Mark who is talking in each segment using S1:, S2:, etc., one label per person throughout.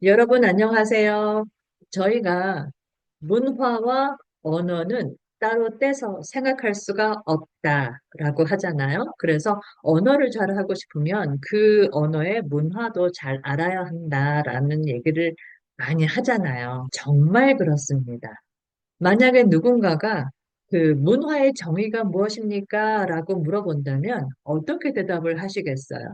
S1: 여러분 안녕하세요. 저희가 문화와 언어는 따로 떼서 생각할 수가 없다라고 하잖아요. 그래서 언어를 잘하고 싶으면 그 언어의 문화도 잘 알아야 한다라는 얘기를 많이 하잖아요. 정말 그렇습니다. 만약에 누군가가 그 문화의 정의가 무엇입니까? 라고 물어본다면 어떻게 대답을 하시겠어요?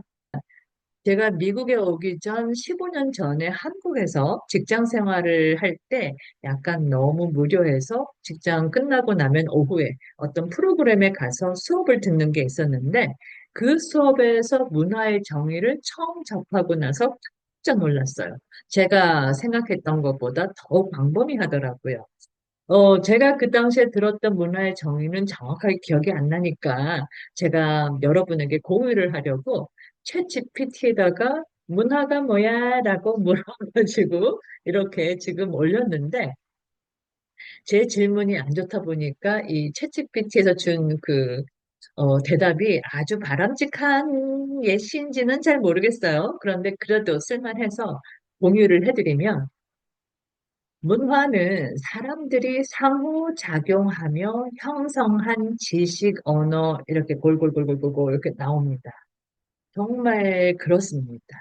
S1: 제가 미국에 오기 전 15년 전에 한국에서 직장 생활을 할 때 약간 너무 무료해서 직장 끝나고 나면 오후에 어떤 프로그램에 가서 수업을 듣는 게 있었는데 그 수업에서 문화의 정의를 처음 접하고 나서 깜짝 놀랐어요. 제가 생각했던 것보다 더 광범위하더라고요. 제가 그 당시에 들었던 문화의 정의는 정확하게 기억이 안 나니까 제가 여러분에게 공유를 하려고 챗GPT에다가 문화가 뭐야? 라고 물어가지고 이렇게 지금 올렸는데 제 질문이 안 좋다 보니까 이 챗GPT에서 준 대답이 아주 바람직한 예시인지는 잘 모르겠어요. 그런데 그래도 쓸만해서 공유를 해드리면 문화는 사람들이 상호작용하며 형성한 지식, 언어, 이렇게 골골골골골골 이렇게 나옵니다. 정말 그렇습니다.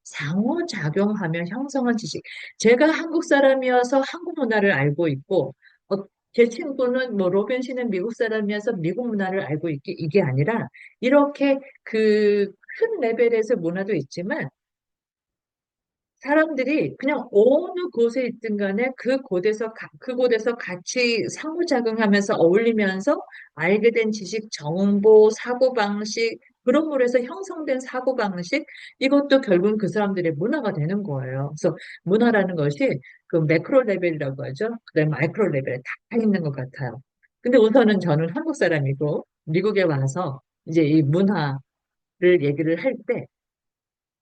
S1: 상호작용하며 형성한 지식. 제가 한국 사람이어서 한국 문화를 알고 있고, 제 친구는 뭐 로빈 씨는 미국 사람이어서 미국 문화를 알고 있기, 이게 아니라, 이렇게 그 큰 레벨에서 문화도 있지만, 사람들이 그냥 어느 곳에 있든 간에 그곳에서 같이 상호작용하면서 어울리면서 알게 된 지식, 정보, 사고방식, 그런 걸해서 형성된 사고방식, 이것도 결국은 그 사람들의 문화가 되는 거예요. 그래서 문화라는 것이 그 매크로 레벨이라고 하죠. 그다음에 마이크로 레벨에 다 있는 것 같아요. 근데 우선은 저는 한국 사람이고 미국에 와서 이제 이 문화를 얘기를 할 때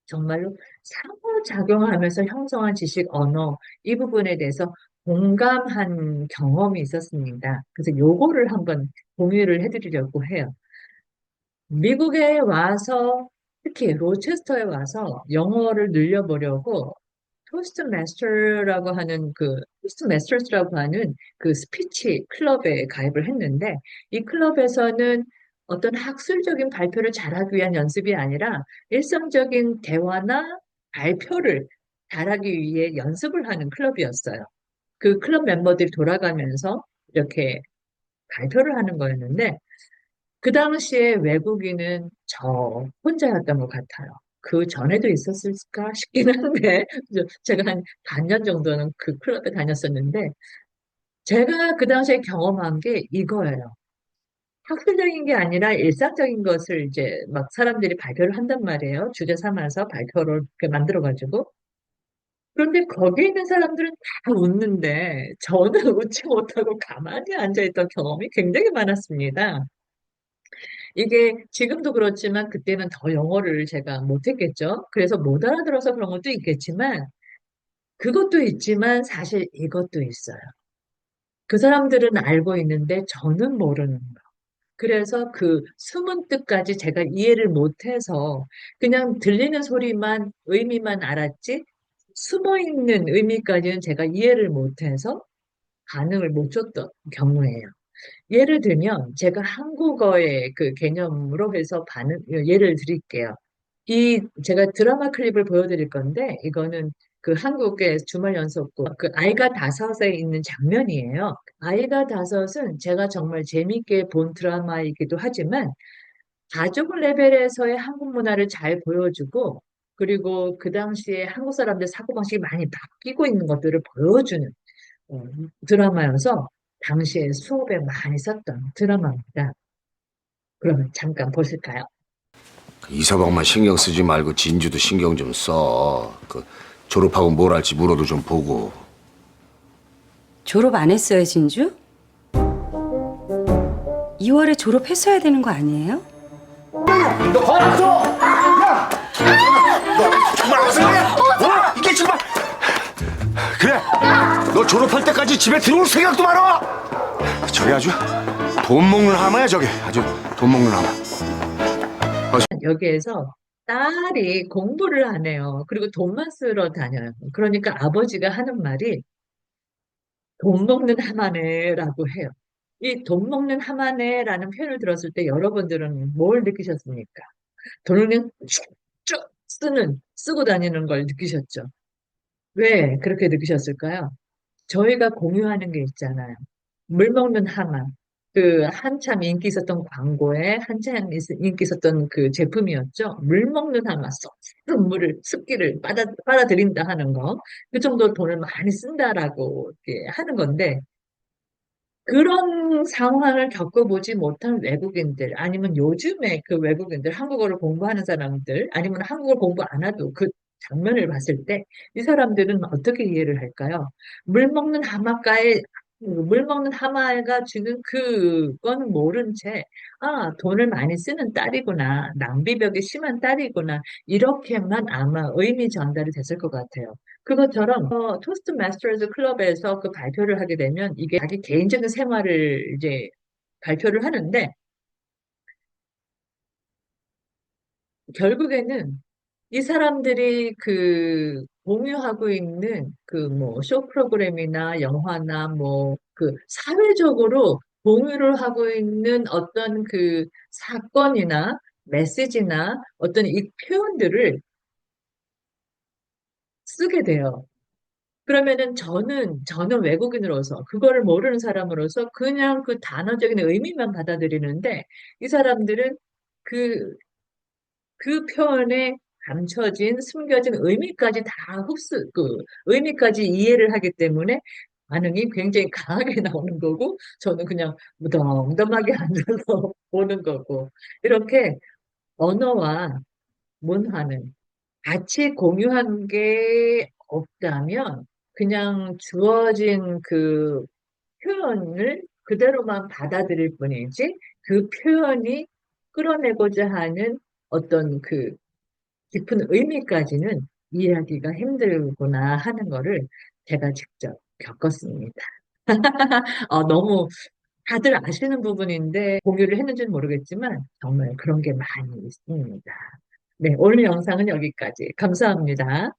S1: 정말로 상호작용하면서 형성한 지식, 언어, 이 부분에 대해서 공감한 경험이 있었습니다. 그래서 요거를 한번 공유를 해드리려고 해요. 미국에 와서, 특히 로체스터에 와서 영어를 늘려보려고 토스트 마스터스라고 하는 그 스피치 클럽에 가입을 했는데, 이 클럽에서는 어떤 학술적인 발표를 잘하기 위한 연습이 아니라 일상적인 대화나 발표를 잘하기 위해 연습을 하는 클럽이었어요. 그 클럽 멤버들이 돌아가면서 이렇게 발표를 하는 거였는데, 그 당시에 외국인은 저 혼자였던 것 같아요. 그 전에도 있었을까 싶긴 한데, 제가 한 반년 정도는 그 클럽에 다녔었는데, 제가 그 당시에 경험한 게 이거예요. 학술적인 게 아니라 일상적인 것을 이제 막 사람들이 발표를 한단 말이에요. 주제 삼아서 발표를 이렇게 만들어가지고. 그런데 거기에 있는 사람들은 다 웃는데, 저는 웃지 못하고 가만히 앉아있던 경험이 굉장히 많았습니다. 이게 지금도 그렇지만 그때는 더 영어를 제가 못했겠죠. 그래서 못 알아들어서 그런 것도 있겠지만 그것도 있지만 사실 이것도 있어요. 그 사람들은 알고 있는데 저는 모르는 거. 그래서 그 숨은 뜻까지 제가 이해를 못해서 그냥 들리는 소리만 의미만 알았지 숨어 있는 의미까지는 제가 이해를 못해서 반응을 못 줬던 경우예요. 예를 들면 제가 한국어의 그 개념으로 해서 예를 드릴게요. 제가 드라마 클립을 보여드릴 건데 이거는 그 한국의 주말 연속극 그 아이가 다섯에 있는 장면이에요. 아이가 다섯은 제가 정말 재밌게 본 드라마이기도 하지만 가족 레벨에서의 한국 문화를 잘 보여주고 그리고 그 당시에 한국 사람들 사고방식이 많이 바뀌고 있는 것들을 보여주는 어, 드라마여서 당시에 수업에 많이 썼던 드라마입니다. 그러면 잠깐 보실까요?
S2: 이서방만 신경 쓰지 말고 진주도 신경 좀 써. 졸업하고 뭘 할지 물어도 좀 보고.
S3: 졸업 안 했어요, 진주? 2월에 졸업했어야 되는 거 아니에요?
S2: 너 화났어? 야! 너 정말 아슬리야? 이게 정말. 그래. 너 졸업할 때까지 집에 들어올 생각도 말아. 저게 아주 돈 먹는 하마야 저게. 아주 돈 먹는 하마.
S1: 여기에서 딸이 공부를 안 해요. 그리고 돈만 쓰러 다녀요. 그러니까 아버지가 하는 말이 돈 먹는 하마네라고 해요. 이 돈 먹는 하마네라는 표현을 들었을 때 여러분들은 뭘 느끼셨습니까? 돈을 그냥 쭉쭉 쓰고 다니는 걸 느끼셨죠? 왜 그렇게 느끼셨을까요? 저희가 공유하는 게 있잖아요. 물 먹는 하마. 그 한참 인기 있었던 광고에 한참 인기 있었던 그 제품이었죠. 물 먹는 하마. 쏙 물을, 습기를 빨아들인다 하는 거. 그 정도로 돈을 많이 쓴다라고 이렇게 하는 건데, 그런 상황을 겪어보지 못한 외국인들, 아니면 요즘에 그 외국인들, 한국어를 공부하는 사람들, 아니면 한국어를 공부 안 해도 그 장면을 봤을 때, 이 사람들은 어떻게 이해를 할까요? 물 먹는 하마가 주는 그건 모른 채, 아, 돈을 많이 쓰는 딸이구나, 낭비벽이 심한 딸이구나, 이렇게만 아마 의미 전달이 됐을 것 같아요. 그것처럼 토스트 마스터즈 클럽에서 그 발표를 하게 되면 이게 자기 개인적인 생활을 이제 발표를 하는데 결국에는 이 사람들이 그 공유하고 있는 그 뭐 쇼 프로그램이나 영화나 뭐 그 사회적으로 공유를 하고 있는 어떤 그 사건이나 메시지나 어떤 이 표현들을 쓰게 돼요. 그러면은 저는 외국인으로서, 그거를 모르는 사람으로서 그냥 그 단어적인 의미만 받아들이는데, 이 사람들은 그, 그 표현에 감춰진, 숨겨진 의미까지 의미까지 이해를 하기 때문에 반응이 굉장히 강하게 나오는 거고, 저는 그냥 무덤덤하게 앉아서 보는 거고, 이렇게 언어와 문화는 같이 공유한 게 없다면 그냥 주어진 그 표현을 그대로만 받아들일 뿐이지 그 표현이 끌어내고자 하는 어떤 그 깊은 의미까지는 이해하기가 힘들구나 하는 거를 제가 직접 겪었습니다. 너무 다들 아시는 부분인데 공유를 했는지는 모르겠지만 정말 그런 게 많이 있습니다. 네, 오늘 영상은 여기까지. 감사합니다.